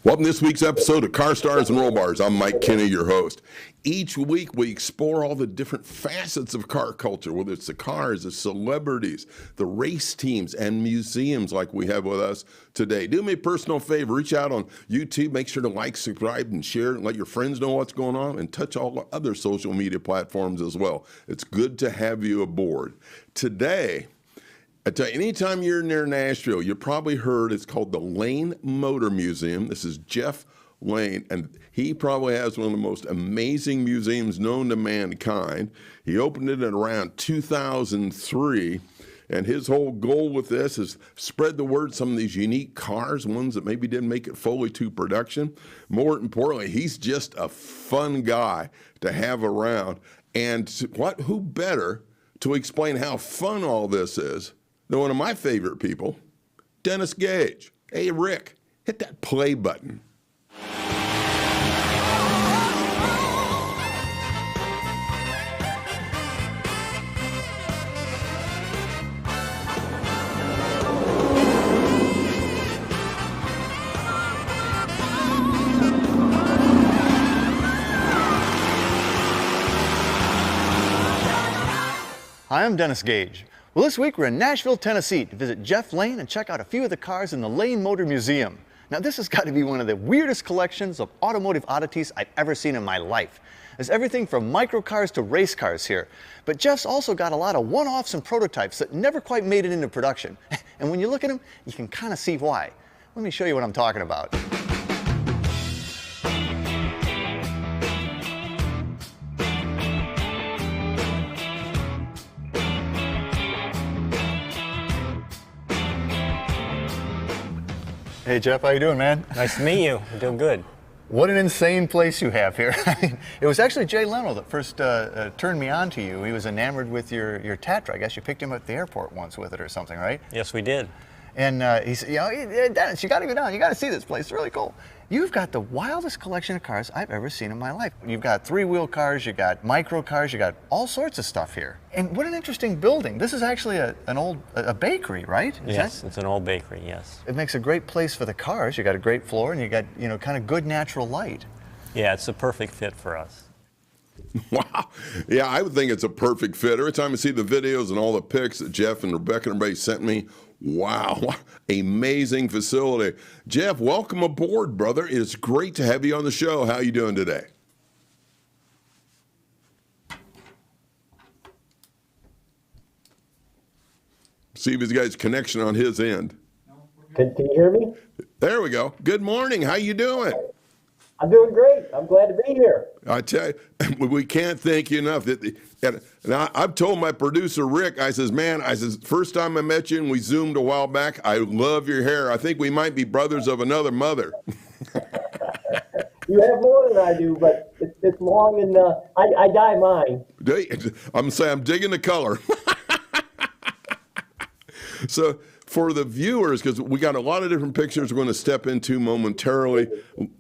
Welcome to this week's episode of Car Stars and Roll Bars. I'm Mike Kinney, your host. Each week we explore all the different facets of car culture, whether it's the cars, the celebrities, the race teams, and museums like we have with us today. Do me a personal favor, reach out on YouTube, make sure to like, subscribe, and share, and let your friends know what's going on, and touch all the other social media platforms as well. It's good to have you aboard. Today, I tell you, anytime you're near Nashville, you probably heard it's called the Lane Motor Museum. This is Jeff Lane, and he probably has one of the most amazing museums known to mankind. He opened it in around 2003, and his whole goal with this is spread the word, some of these unique cars, ones that maybe didn't make it fully to production. More importantly, he's just a fun guy to have around. And who better to explain how fun all this is than one of my favorite people, Dennis Gage. Hey, Rick, hit that play button. Hi, I'm Dennis Gage. Well, this week we're in Nashville, Tennessee to visit Jeff Lane and check out a few of the cars in the Lane Motor Museum. Now, this has got to be one of the weirdest collections of automotive oddities I've ever seen in my life. There's everything from microcars to race cars here. But Jeff's also got a lot of one-offs and prototypes that never quite made it into production. And when you look at them, you can kind of see why. Let me show you what I'm talking about. Hey Jeff, how you doing, man? Nice to meet you. I'm doing good. What an insane place you have here. It was actually Jay Leno that first turned me on to you. He was enamored with your Tatra. I guess you picked him up at the airport once with it or something, right? Yes, we did. And he said, Dennis, you got to go down. You got to see this place. It's really cool. You've got the wildest collection of cars I've ever seen in my life. You've got three-wheel cars, you got micro cars, you got all sorts of stuff here. And what an interesting building. This is actually an old bakery, right? Yes, it's an old bakery, yes. It makes a great place for the cars. You got a great floor and you got, kind of good natural light. Yeah, it's a perfect fit for us. Wow. Yeah, I would think it's a perfect fit. Every time I see the videos and all the pics that Jeff and Rebecca and everybody sent me, wow, amazing facility. Jeff, welcome aboard, brother. It's great to have you on the show. How are you doing today? See if he's got his connection on his end. Can you hear me? There we go. Good morning. How you doing? I'm doing great. I'm glad to be here. I tell you, we can't thank you enough. And I've told my producer, Rick, I says, first time I met you and we Zoomed a while back, I love your hair. I think we might be brothers of another mother. You have more than I do, but it's long and I dye mine. I'm saying I'm digging the color. So for the viewers, because we got a lot of different pictures we're going to step into momentarily,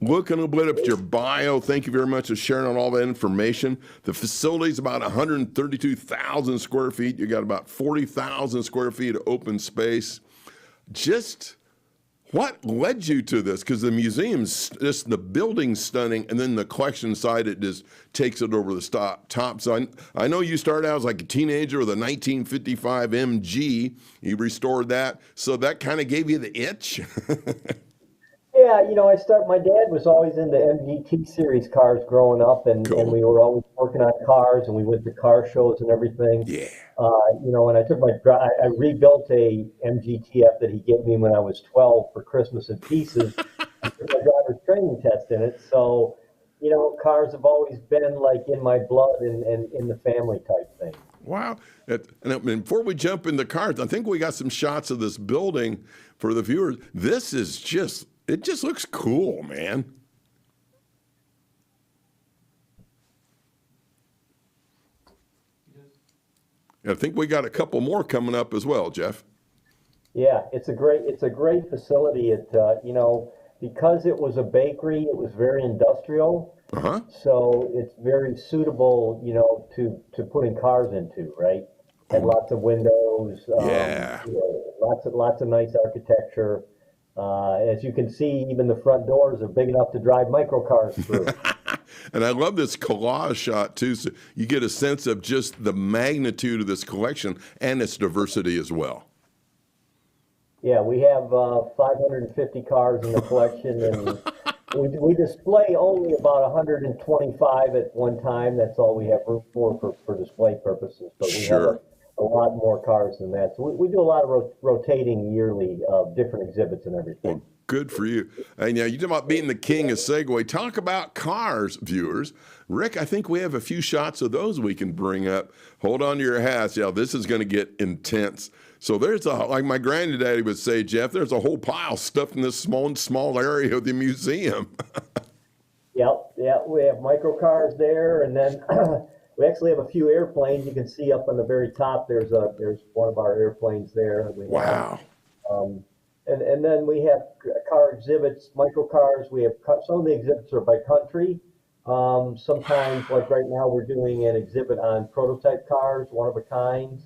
looking a bit at your bio, thank you very much for sharing on all that information. The facility is about 132,000 square feet. You got about 40,000 square feet of open space. Just what led you to this? Because the museum's just the building's stunning, and then the collection side, it just takes it over the top. So I know you started out as like a teenager with a 1955 MG. You restored that, so that kind of gave you the itch. Yeah, my dad was always into MGT series cars growing up, and we were always working on cars, and we went to car shows and everything. Yeah. And I rebuilt a MGTF that he gave me when I was 12 for Christmas in pieces. I took my driver's training test in it. So, cars have always been like in my blood and in the family type thing. Wow. And before we jump in the cars, I think we got some shots of this building for the viewers. This is it just looks cool, man. I think we got a couple more coming up as well, Jeff. Yeah, it's a great facility. It because it was a bakery, it was very industrial. Uh-huh. So it's very suitable, to putting cars into, right? Had lots of windows. Yeah. Lots of nice architecture. As you can see, even the front doors are big enough to drive microcars through. And I love this collage shot too, so you get a sense of just the magnitude of this collection and its diversity as well. Yeah, we have 550 cars in the collection, and we display only about 125 at one time. That's all we have room for display purposes. But we Sure. have a lot more cars than that. So we do a lot of rotating yearly different exhibits and everything. Well, good for you. And you talk about being the king of Segway. Talk about cars, viewers. Rick, I think we have a few shots of those we can bring up. Hold on to your hats. Yeah, this is going to get intense. So there's like my granddaddy would say, Jeff, there's a whole pile stuffed in this small area of the museum. Yep, yeah, we have microcars there, and then we actually have a few airplanes. You can see up on the very top. There's one of our airplanes there. Wow. And then we have car exhibits, microcars. We have some of the exhibits are by country. Sometimes, like right now, we're doing an exhibit on prototype cars, one of a kind,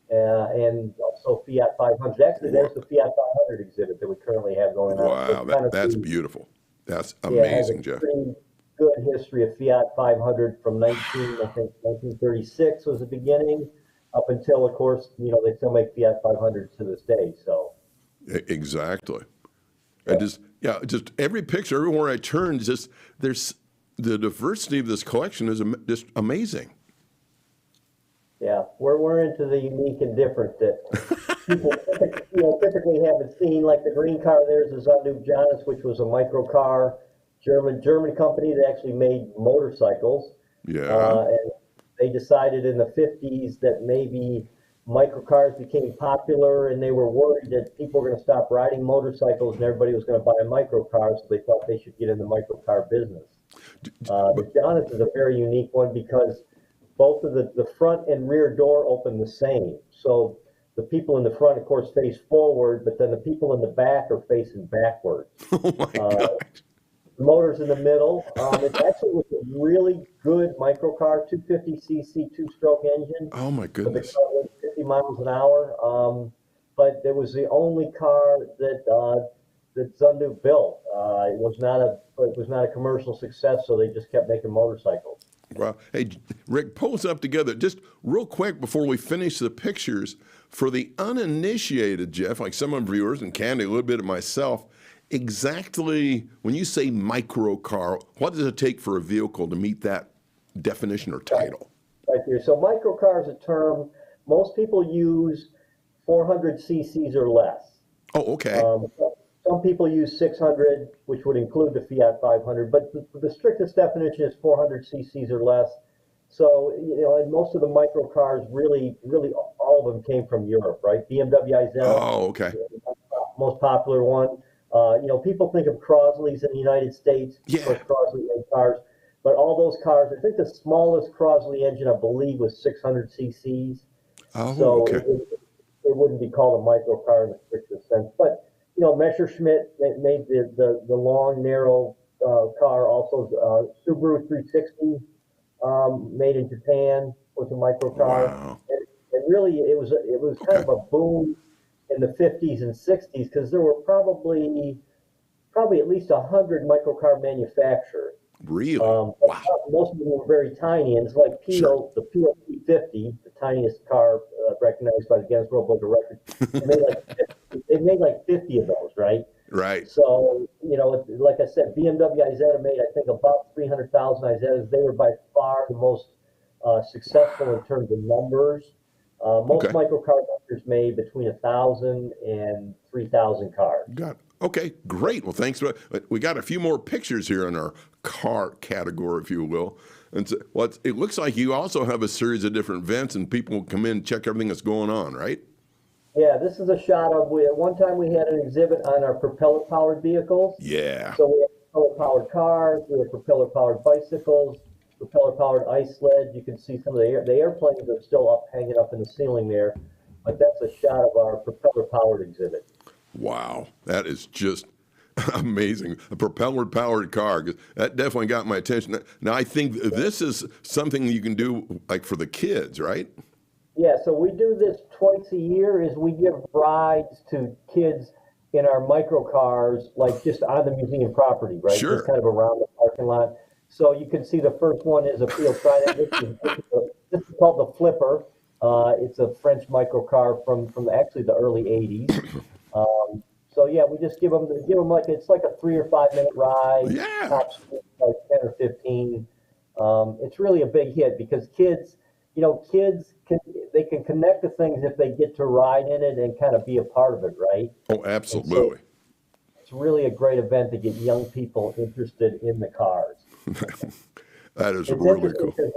and also Fiat 500. Actually, there's the Fiat 500 exhibit that we currently have going on. Wow, that's beautiful. That's Yeah, amazing, it has a Jeff. pretty good history of Fiat 500 from I think 1936 was the beginning, up until, of course, they still make Fiat 500s to this day. So. Exactly. And just every picture, everywhere I turn, there's the diversity of this collection is just amazing. Yeah, we're into the unique and different that people typically haven't seen. Like the green car there's a Sunbeam Bakery, which was a microcar, German company that actually made motorcycles. Yeah. And they decided in the 50s that maybe microcars became popular, and they were worried that people were going to stop riding motorcycles and everybody was going to buy a microcar, so they thought they should get in the microcar business. The Giannis is a very unique one because both of the front and rear door open the same. So the people in the front, of course, face forward, but then the people in the back are facing backwards. Oh my gosh. The motor's in the middle. It actually was a really good microcar, 250cc two-stroke engine. Oh my goodness. 50 miles an hour. But it was the only car that Sunbeam built. It was not a commercial success, so they just kept making motorcycles. Wow. Hey, Rick, pull us up together just real quick before we finish the pictures. For the uninitiated, Jeff, like some of our viewers and Candy, a little bit of myself, exactly when you say microcar, what does it take for a vehicle to meet that definition or title? Right there. So microcar is a term most people use 400 cc's or less. Oh, okay. Some people use 600, which would include the Fiat 500, but the strictest definition is 400 cc's or less. So, and most of the microcars, really all of them came from Europe, right? BMW i7. Oh, okay. Most popular one. People think of Crosley's in the United States. Yeah. Of course, Crosley made cars. But all those cars, I think the smallest Crosley engine, I believe, was 600 cc's. Oh, So okay. it wouldn't be called a microcar in the strictest sense. But, Messerschmitt made the long, narrow car. Also, Subaru 360, made in Japan, was a microcar. Wow. And really, it was kind of a boom in the 50s and 60s because there were probably at least 100 microcar manufacturers. Really? Wow. Most of them were very tiny, and it's like Sure. the PO 350, the tiniest car recognized by the Guinness World Book of Records. They made like 50 of those, right? Right. So, like I said, BMW Isetta made, I think, about 300,000 Izettas. They were by far the most successful in terms of numbers. Most Okay. microcar makers made between 1,000 and 3,000 cars. Got it. Okay, great. Well, thanks. We got a few more pictures here in our car category, if you will. And so, it looks like you also have a series of different events, and people will come in and check everything that's going on, right? Yeah, this is a shot of, one time we had an exhibit on our propeller-powered vehicles. Yeah. So we have propeller-powered cars, we have propeller-powered bicycles, propeller-powered ice sleds. You can see some of the airplanes are still hanging up in the ceiling there, but that's a shot of our propeller-powered exhibit. Wow, that is just amazing. A propeller-powered car. That definitely got my attention. Now, I think this is something you can do like for the kids, right? Yeah, so we do this twice a year. Is we give rides to kids in our micro cars, like just on the museum property, right? Sure. Just kind of around the parking lot. So you can see the first one is a field Trident. This is called the Flipper. It's a French micro car from actually the early '80s. So yeah, we just give them like it's like a 3 or 5 minute ride. Yeah. Top speed like 10 or 15. It's really a big hit because kids can connect to things if they get to ride in it and kind of be a part of it, right? Oh, absolutely. So it's really a great event to get young people interested in the cars. That is It's really interesting cool. because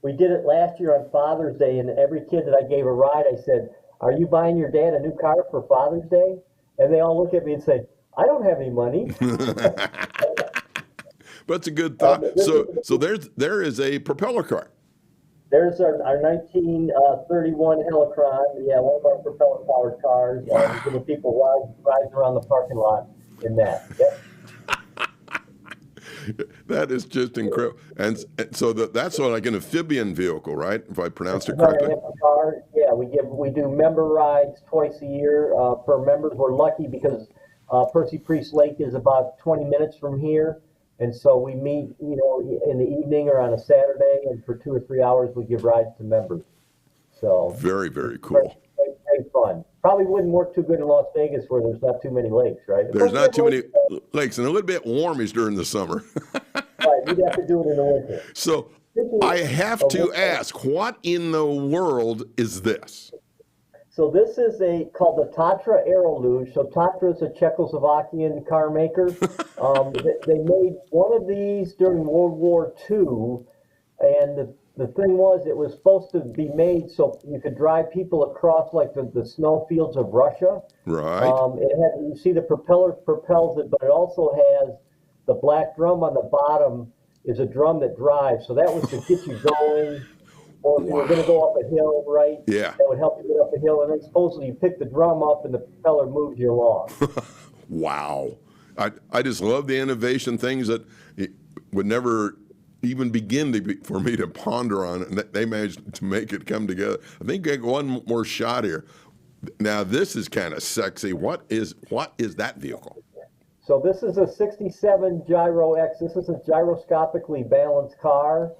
we did it last year on Father's Day, and every kid that I gave a ride, I said, "Are you buying your dad a new car for Father's Day?" And they all look at me and say, "I don't have any money." But it's a good thought. this So there is a propeller car. There's our 1931 Helicron, yeah, one of our propeller-powered cars. Wow. Giving people rides around the parking lot in that. Yep. That is just incredible. And so that's like an amphibian vehicle, right? If I pronounced it It's our correctly. empty car. Yeah, we do member rides twice a year for members. We're lucky because Percy Priest Lake is about 20 minutes from here, and so we meet, in the evening or on a Saturday, and for 2 or 3 hours we give rides to members. So Very, very cool. Very fun. Probably wouldn't work too good in Las Vegas where there's not too many lakes, right? There's not too many lakes, lakes and a little bit warmish during the summer. right, you'd have to do it in the winter. So I have to ask, what in the world is this? So this is called the Tatra Aeroluge. So Tatra is a Czechoslovakian car maker. They made one of these during World War II, and the thing was, it was supposed to be made so you could drive people across like the snow fields of Russia. Right. You see the propeller propels it, but it also has the black drum on the bottom is a drum that drives. So that was to get you going. Or if you were going to go up a hill, right? Yeah. That would help you get up a hill. And then supposedly you pick the drum up and the propeller moves you along. Wow. I just love the innovation, things that it would never even begin for me to ponder on, and they managed to make it come together. I think I got one more shot here. Now this is kind of sexy. What is that vehicle? So this is a 67 Gyro X. This is a gyroscopically balanced car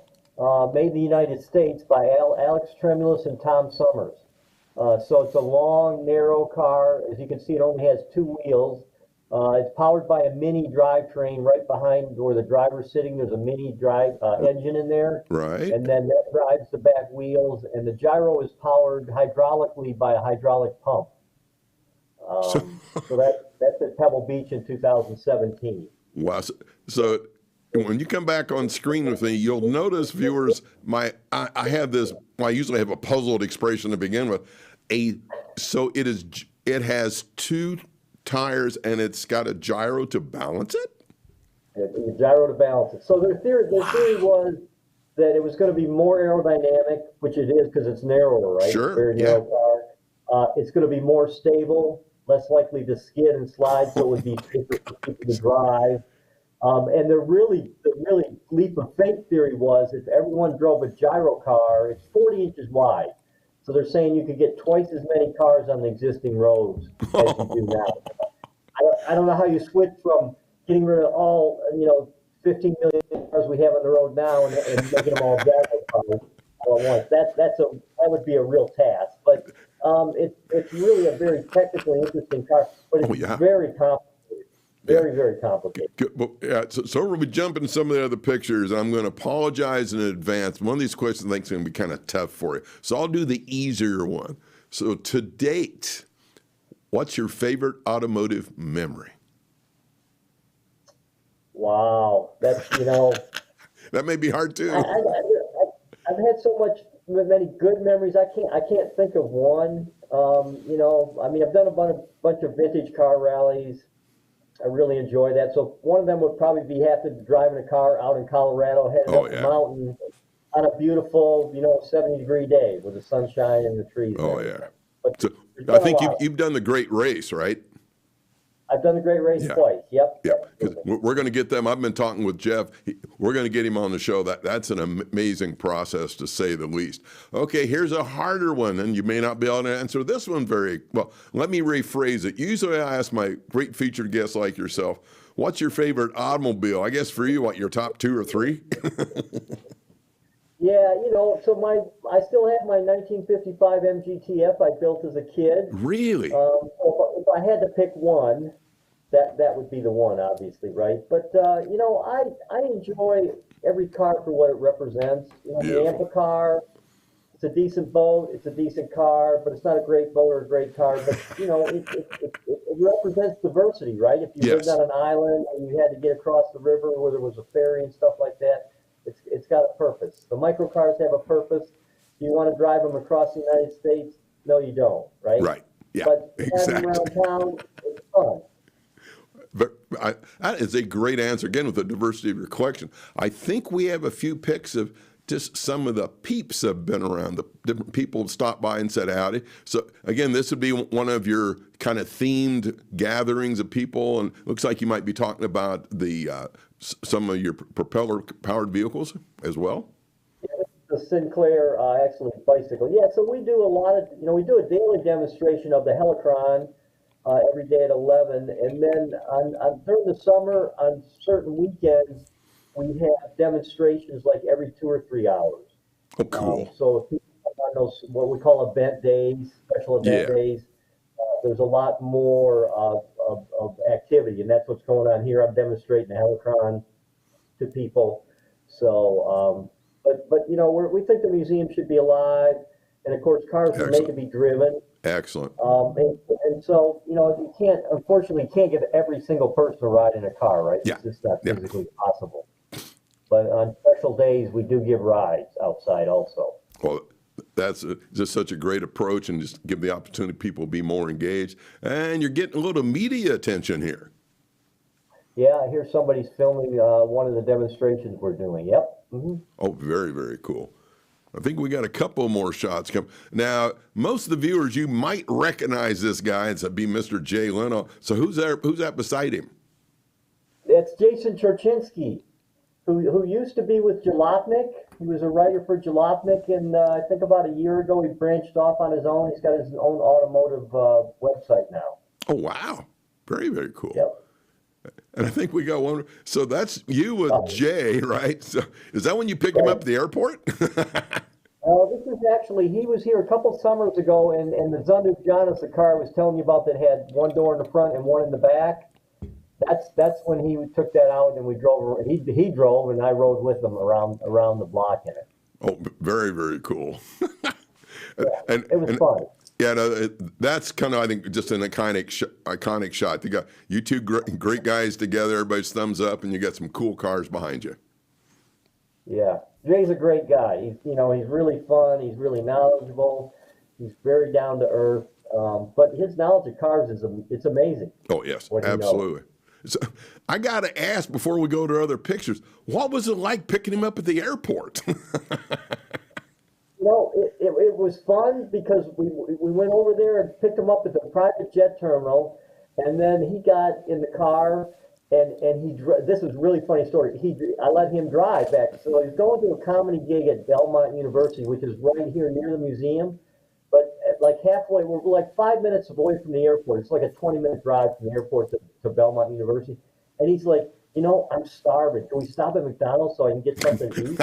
made in the United States by Alex Tremulous and Tom Summers. So it's a long, narrow car. As you can see, it only has 2 wheels. It's powered by a mini drivetrain right behind where the driver's sitting. There's a mini drive engine in there. Right. And then that drives the back wheels. And the gyro is powered hydraulically by a hydraulic pump. So that's at Pebble Beach in 2017. Wow. So when you come back on screen with me, you'll notice, viewers, I have this. I usually have a puzzled expression to begin with. So it has 2 tires and it's got a gyro to balance it? The gyro to balance it. So their theory was that it was going to be more aerodynamic, which it is because it's narrower, right? Sure. Very narrow car. It's going to be more stable, less likely to skid and slide, so it would be safer for people to drive. And the really leap of faith theory was if everyone drove a gyro car, it's 40 inches wide. So they're saying you could get twice as many cars on the existing roads as you do now. I don't know how you switch from getting rid of all 15 million cars we have on the road now and making them all gyro cars all at once. That would be a real task. But it's really a very technically interesting car, but it's very complicated. Very, very complicated. Well, yeah, so we'll be jumping to some of the other pictures, and I'm going to apologize in advance. One of these questions I think is going to be kind of tough for you. So I'll do the easier one. So to date, what's your favorite automotive memory? Wow. That's, That may be hard too. I've had many good memories. I can't think of one. I've done a bunch of vintage car rallies. I really enjoy that. So one of them would probably be driving a car out in Colorado, heading up the mountain on a beautiful, 70-degree day with the sunshine and the trees. Oh, yeah. But so I think you've done the Great Race, right? I've done the Great Race twice. Yep. Yeah, because we're going to get them. I've been talking with Jeff. We're going to get him on the show. That's an amazing process, to say the least. Okay, here's a harder one, and you may not be able to answer this one very well. Let me rephrase it. Usually I ask my great featured guests like yourself, what's your favorite automobile? I guess for you, what, your top 2 or 3? Yeah, so I still have my 1955 MGTF I built as a kid. Really? So if I had to pick one, that would be the one, obviously, right? But I enjoy every car for what it represents. The Ampa car, it's a decent boat, it's a decent car, but it's not a great boat or a great car. But it represents diversity, right? If you lived on an island and you had to get across the river where there was a ferry and stuff like that, it's got a purpose. The microcars have a purpose. Do you want to drive them across the United States? No, you don't, right? Right. Yeah. But exactly. around town, it's fun. That is a great answer, again, with the diversity of your collection. I think we have a few pics of just some of the peeps have been around. The different people have stopped by and said howdy. So, again, this would be one of your kind of themed gatherings of people, and looks like you might be talking about the some of your propeller-powered vehicles as well. Yeah, the Sinclair, actually, bicycle. Yeah, so we do a lot of, we do a daily demonstration of the Helicron every day at 11, and then during the summer, on certain weekends, we have demonstrations like every 2 or 3 hours. Oh, cool. So if people are on those, what we call event days, special event days, there's a lot more of activity, and that's what's going on here. I'm demonstrating the Helicron to people. So, but we think the museum should be alive, and of course, cars are made to be driven. Excellent. And so, unfortunately, you can't get every single person to ride in a car, right? Yeah. It's just not physically possible. But on special days, we do give rides outside also. Well, that's just such a great approach, and just give the opportunity people to be more engaged. And you're getting a little media attention here. Yeah, I hear somebody's filming one of the demonstrations we're doing. Yep. Mm-hmm. Oh, very, very cool. I think we got a couple more shots coming. Now, most of the viewers, you might recognize this guy. It's be Mr. Jay Leno. So who's there? Who's that beside him? That's Jason Chorchinsky, who used to be with Jalopnik. He was a writer for Jalopnik, and I think about a year ago he branched off on his own. He's got his own automotive website now. Oh, wow. Very, very cool. Yep. And I think we got one. So that's you with Jay, right? So is that when you picked him up at the airport? This is actually, he was here a couple summers ago, and the Zundas Jonas, the car I was telling you about that had one door in the front and one in the back, that's when he took that out, and we drove. He drove, and I rode with him around the block in it. Oh, very, very cool. And it was fun. Yeah, no, that's kind of, I think, just an iconic shot. You got you two great guys together, everybody's thumbs up, and you got some cool cars behind you. Yeah, Jay's a great guy. He's really fun. He's really knowledgeable. He's very down to earth. But his knowledge of cars it's amazing. Oh yes, absolutely. So I got to ask before we go to other pictures, what was it like picking him up at the airport? It was fun because we went over there and picked him up at the private jet terminal, and then he got in the car, and this was a really funny story. I let him drive back. So he was going to a comedy gig at Belmont University, which is right here near the museum, but like halfway, we're like 5 minutes away from the airport. It's like a 20-minute drive from the airport to Belmont University, and he's like, I'm starving. Can we stop at McDonald's so I can get something to eat?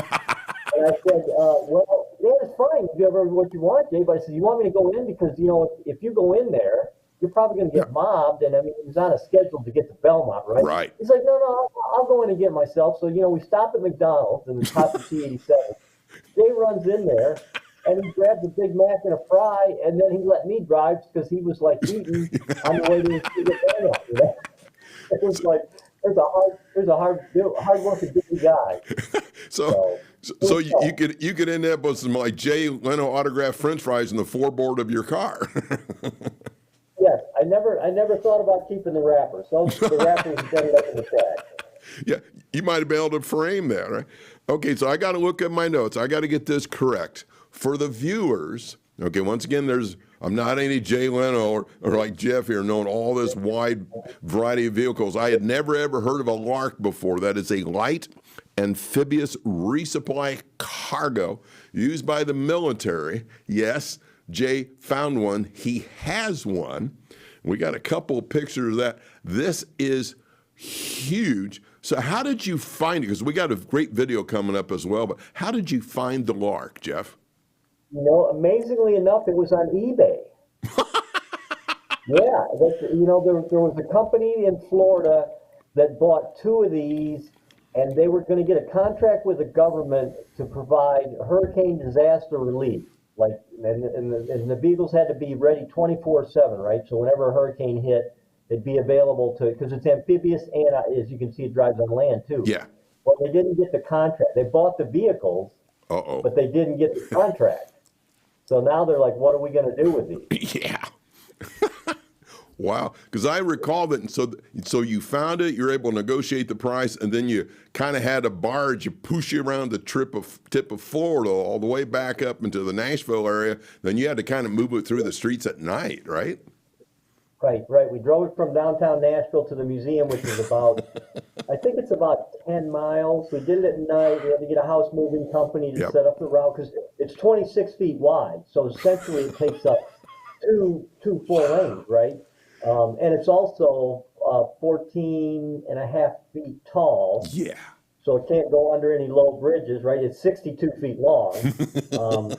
And I said, well, yeah, it's fine. You do what you want, Jay. But I said, you want me to go in? Because, if you go in there, you're probably going to get mobbed. And, he was on a schedule to get to Belmont, right? Right. He's like, no, I'll go in and get myself. So, we stop at McDonald's in the top of T87. Jay runs in there, and he grabs a Big Mac and a fry, and then he let me drive because he was, like, eating on the way to get Belmont. It was like, there's a hard-working big guy. So you could end up with some like Jay Leno autographed French fries in the floorboard of your car. Yes, I never thought about keeping the wrappers. The wrappers ended up in the trash. Yeah, you might have been able to frame that, right? Okay, so I got to look at my notes. I got to get this correct for the viewers. Okay, once again, there's I'm not any Jay Leno or like Jeff here, knowing all this wide variety of vehicles. I had never, ever heard of a Lark before. That is a light amphibious resupply cargo used by the military. Yes, Jay found one. He has one. We got a couple of pictures of that. This is huge. So how did you find it? Because we got a great video coming up as well, but how did you find the Lark, Jeff? You know, amazingly enough, it was on eBay. Yeah, there was a company in Florida that bought 2 of these, and they were going to get a contract with the government to provide hurricane disaster relief. Like, and the vehicles had to be ready 24/7, right? So whenever a hurricane hit, they'd be available to, because it's amphibious and, as you can see, it drives on land too. Yeah. Well, they didn't get the contract. They bought the vehicles, but they didn't get the contract. So now they're like, what are we going to do with these? Yeah. Wow. Because I recall that. So you found it, you're able to negotiate the price, and then you kind of had a barge, you push you around the tip of Florida all the way back up into the Nashville area. Then you had to kind of move it through the streets at night, right? Right. We drove it from downtown Nashville to the museum, which is about, I think it's about 10 miles. We did it at night. We had to get a house moving company to set up the route because it's 26 feet wide. So essentially it takes up two full lanes, right? And it's also 14 and a half feet tall. Yeah. So it can't go under any low bridges, right? It's 62 feet long. So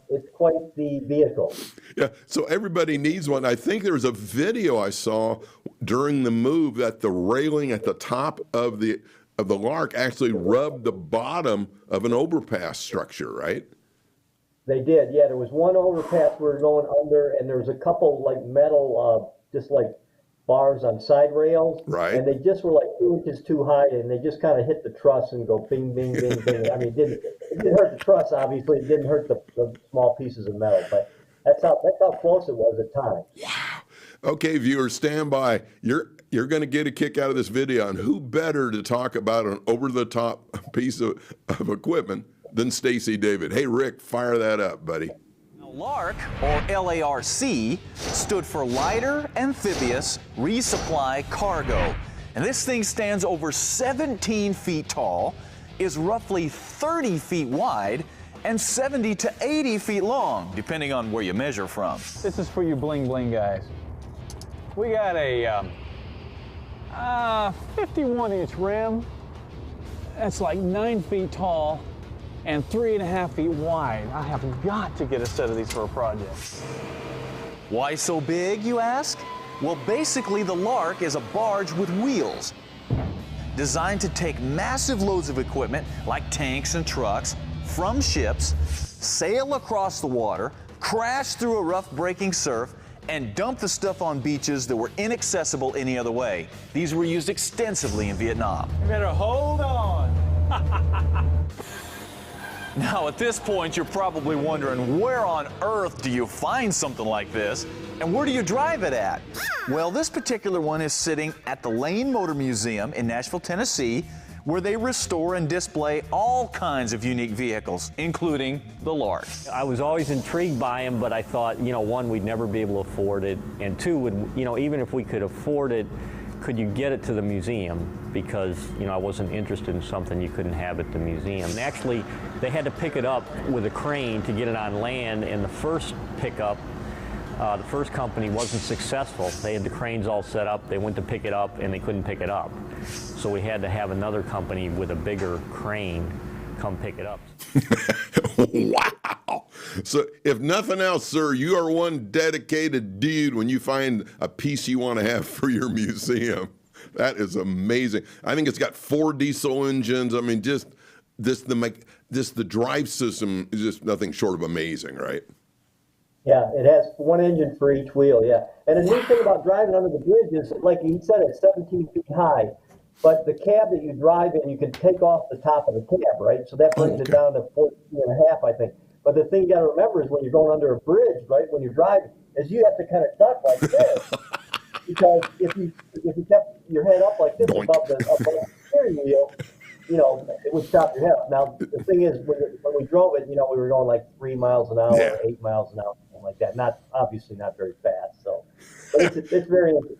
it's quite the vehicle. Yeah, so everybody needs one. I think there's a video I saw during the move that the railing at the top of the Lark actually rubbed the bottom of an overpass structure, right? They did, yeah. There was one overpass we were going under, and there was a couple like metal, just like bars on side rails, right? And they just were like 2 inches too high, and they just kind of hit the truss and go bing, bing, bing, bing. I mean, it didn't hurt the truss, obviously. It didn't hurt the small pieces of metal, but that's how close it was at times. Wow. Okay, viewers, stand by. You're going to get a kick out of this video, and who better to talk about an over-the-top piece of equipment than Stacy David? Hey, Rick, fire that up, buddy. LARC, or LARC, stood for Lighter Amphibious Resupply Cargo. And this thing stands over 17 feet tall, is roughly 30 feet wide, and 70 to 80 feet long, depending on where you measure from. This is for you bling bling guys. We got a 51-inch rim. That's like 9 feet tall and 3.5 feet wide. I have got to get a set of these for a project. Why so big, you ask? Well, basically the LARC is a barge with wheels, designed to take massive loads of equipment like tanks and trucks from ships, sail across the water, crash through a rough breaking surf, and dump the stuff on beaches that were inaccessible any other way. These were used extensively in Vietnam. You better hold on. Now, at this point, you're probably wondering, where on earth do you find something like this? And where do you drive it at? Well, this particular one is sitting at the Lane Motor Museum in Nashville, Tennessee, where they restore and display all kinds of unique vehicles, including the LARC. I was always intrigued by them, but I thought, one, we'd never be able to afford it, and two, even if we could afford it, could you get it to the museum? Because, I wasn't interested in something you couldn't have at the museum. And actually, they had to pick it up with a crane to get it on land, and the first pickup, the first company wasn't successful. They had the cranes all set up, they went to pick it up, and they couldn't pick it up. So we had to have another company with a bigger crane come pick it up. Wow. So if nothing else, sir, you are one dedicated dude when you find a piece you want to have for your museum. That is amazing. I think it's got 4 diesel engines. I mean, just the drive system is just nothing short of amazing, right? Yeah, it has 1 engine for each wheel, yeah. And the neat thing about driving under the bridge is, like he said, it's 17 feet high. But the cab that you drive in, you can take off the top of the cab, right? So that brings it down to 14 and a half, I think. But the thing you got to remember is when you're going under a bridge, right, when you're driving, is you have to kind of duck like this. Because if you kept your head up like this above the steering wheel, it would stop your head. Now, the thing is, when we drove it, we were going like 3 miles an hour, 8 miles an hour, something like that. Not obviously not very fast. So, but it's very interesting.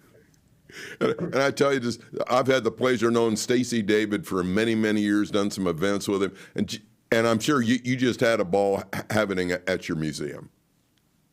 And I tell you this, I've had the pleasure of knowing Stacy David for many, many years, done some events with him, and I'm sure you just had a ball having it at your museum.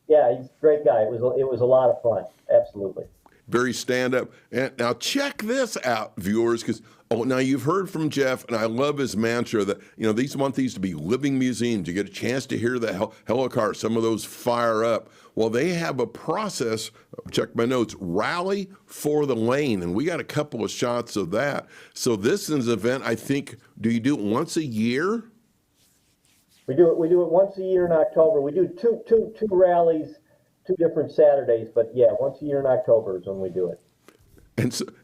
Yeah, he's a great guy. It was a lot of fun. Absolutely. Very stand up. And now check this out, viewers, because now you've heard from Jeff, and I love his mantra that these want these to be living museums. You get a chance to hear the helicar, some of those fire up. Well, they have a process. Check my notes. Rally for the Lane, and we got a couple of shots of that. So this is an event. I think. Do you do it once a year? We do it once a year in October. We do two rallies, 2 different Saturdays, but yeah, once a year in October is when we do it.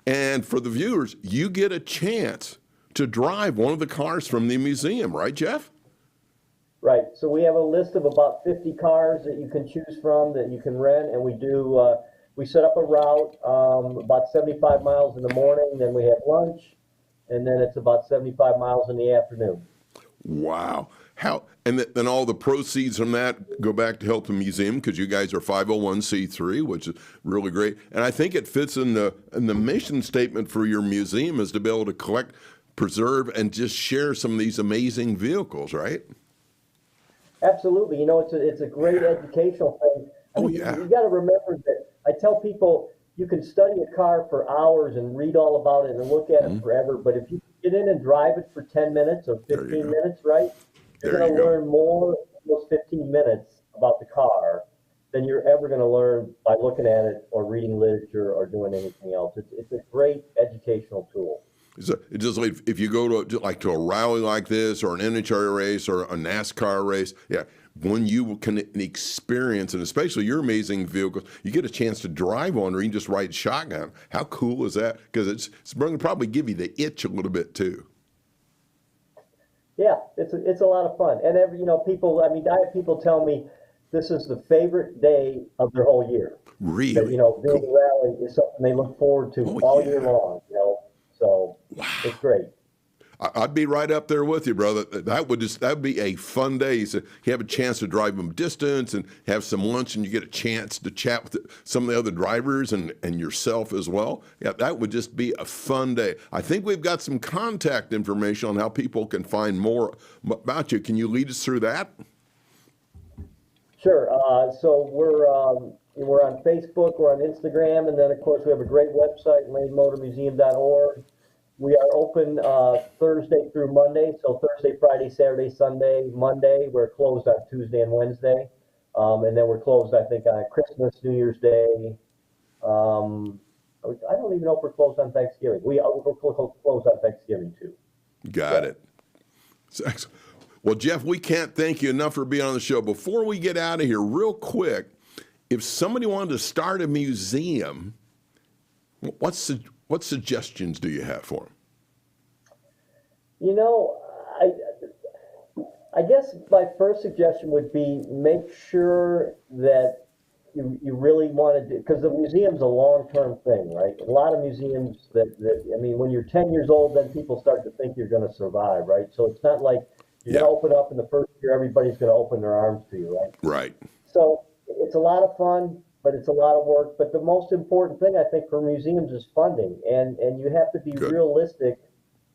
And for the viewers, you get a chance to drive one of the cars from the museum, right, Jeff? Right. So we have a list of about 50 cars that you can choose from that you can rent, and we set up a route about 75 miles in the morning, then we have lunch, and then it's about 75 miles in the afternoon. Wow. And then all the proceeds from that go back to help the museum, because you guys are 501c3, which is really great. And I think it fits in the mission statement for your museum is to be able to collect, preserve, and just share some of these amazing vehicles, right? Absolutely. It's a great educational thing. Yeah. You got to remember that I tell people you can study a car for hours and read all about it and look at it forever, but if you get in and drive it for 10 minutes or 15 minutes, right? You're going to learn more in those 15 minutes about the car than you're ever going to learn by looking at it or reading literature or doing anything else. It's a great educational tool. It's just like if you go to a rally like this or an NHRA race or a NASCAR race, when you can experience, and especially your amazing vehicles, you get a chance to drive one or you can just ride shotgun. How cool is that? Because it's going to probably give you the itch a little bit too. Yeah, it's a lot of fun. And people, I have people tell me this is the favorite day of their whole year. Really? That, doing the rally is something they look forward to all year long, So wow. It's great. I'd be right up there with you, brother. That'd be a fun day. So you have a chance to drive them distance and have some lunch, and you get a chance to chat with some of the other drivers and yourself as well. Yeah, that would just be a fun day. I think we've got some contact information on how people can find more about you. Can you lead us through that? Sure. So we're on Facebook, we're on Instagram, and then of course we have a great website, lanemotormuseum.org. We are open Thursday through Monday, so Thursday, Friday, Saturday, Sunday, Monday. We're closed on Tuesday and Wednesday, and then we're closed, I think, on Christmas, New Year's Day. I don't even know if we're closed on Thanksgiving. We're closed on Thanksgiving too. Got it. Well, Jeff, we can't thank you enough for being on the show. Before we get out of here, real quick, if somebody wanted to start a museum, what suggestions do you have for them? I guess my first suggestion would be make sure that you really want to do, because the museum's a long-term thing, right? A lot of museums when you're 10 years old, then people start to think you're going to survive, right? So it's not like you're going to open up in the first year, everybody's going to open their arms to you, right? Right. So it's a lot of fun, but it's a lot of work. But the most important thing, I think, for museums is funding, and you have to be realistic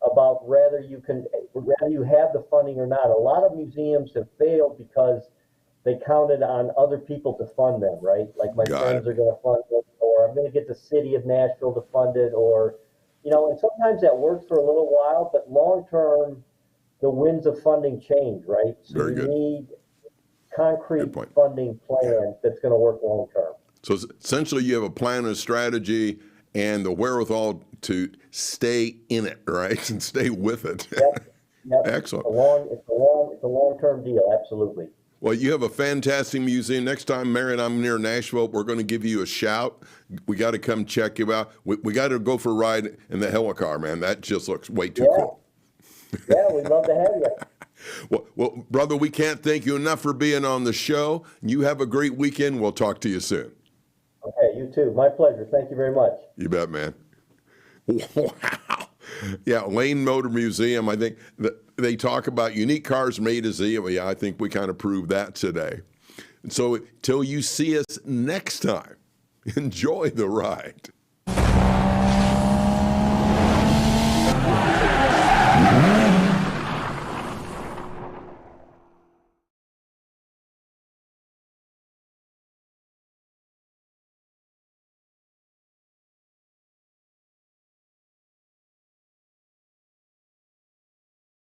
about whether you have the funding or not. A lot of museums have failed because they counted on other people to fund them, right? Like my friends are going to fund it, or I'm going to get the city of Nashville to fund it, or and sometimes that works for a little while, but long term, the winds of funding change, right? So you need concrete funding plan that's going to work long term. So essentially you have a plan and a strategy and the wherewithal to stay in it, right? And stay with it. Yep. Excellent. It's a long-term deal, absolutely. Well, you have a fantastic museum. Next time, Mary and I'm near Nashville, we're going to give you a shout. We got to come check you out. We got to go for a ride in the helicar, man. That just looks way too cool. Yeah, we'd love to have you. Well, brother, we can't thank you enough for being on the show. You have a great weekend. We'll talk to you soon. Okay, you too. My pleasure. Thank you very much. You bet, man. Wow. Yeah, Lane Motor Museum, I think they talk about unique cars from A to Z. Well, yeah, I think we kind of proved that today. So till you see us next time, enjoy the ride.